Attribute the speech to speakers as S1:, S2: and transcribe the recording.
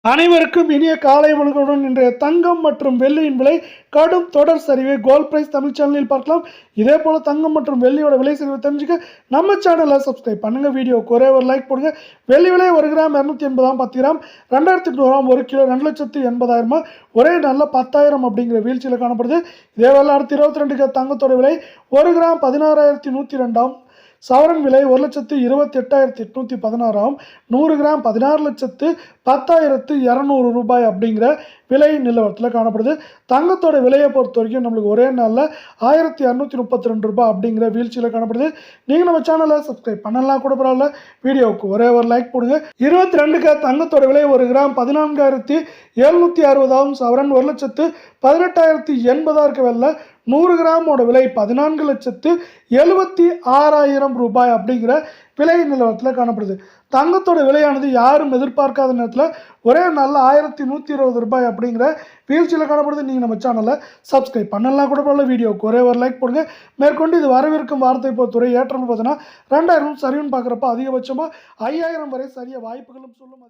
S1: அனைவருக்கும் இனிய காலை வணக்கத்துடன் இன்றைய தங்கம் மற்றும் வெள்ளியின் விலை கடும் தொடர் சரிவை கோல்ட் பிரைஸ் தமிழ் சேனலில் பார்க்கலாம். இதே போல தங்கம் மற்றும் வெள்ளியோட விலை சரிவை தெரிஞ்சுக்க நம்ம சேனலை சப்ஸ்கிரைப் பண்ணுங்க. வீடியோக்கு ஒரே ஒரு லைக் போடுங்க. வெள்ளி விலை 1 கிராம் 280, 10 கிராம் 2800, 1 கிலோ 2,80,000, ஒரே நாளில் 10,000 அப்படிங்கிற வீழ்ச்சியில் காணப்படுது. இதே வேலை அடுத்து 22 தங்கத்தோட விலை 1 கிராம் 16,102, சவரன் விலை 1,28,816, 100 கிராம் 16,10,200 ரூபாய் அப்படிங்கிற விலை நிலவரத்தில் காணப்படுது. தங்கத்தோட விலையை பொறுத்த வரைக்கும் நம்மளுக்கு ஒரே நாளில் 1,232 ரூபாய் அப்படிங்கிற வீழ்ச்சியில் காணப்படுது. நீங்கள் நம்ம சேனலை சப்ஸ்கிரைப் பண்ணலாம் கூட பரவாயில்ல, வீடியோவுக்கு ஒரே ஒரு லைக் போடுங்க. 22 தங்கத்தோட விலை 1 கிராம் 14,760, சவரன் 1,18,080 இருக்க வெள்ள 100 கிராமோட விலை 14,76,000 ரூபாய் அப்படிங்கிற விலை நிலவரத்தில் காணப்படுது. தங்கத்தோட விலையானது யாரும் எதிர்பார்க்காத நேரத்தில் ஒரே நாளில் 1,120 ரூபாய் அப்படிங்கிற வீழ்ச்சியில் காணப்படுது. நீங்கள் நம்ம சேனலை சப்ஸ்கிரைப் பண்ணலாம் கூட போல, வீடியோவுக்கு ஒரே ஒரு லைக் போடுங்க. மேற்கொண்டு இது வரவிருக்கும் வார்த்தை பொறுத்துறை ஏற்றம் பார்த்தீங்கன்னா 2,000 சரிவுன்னு பார்க்குறப்ப அதிகபட்சமாக 5,000 வரை சரிய வாய்ப்புகளும் சொல்லும்.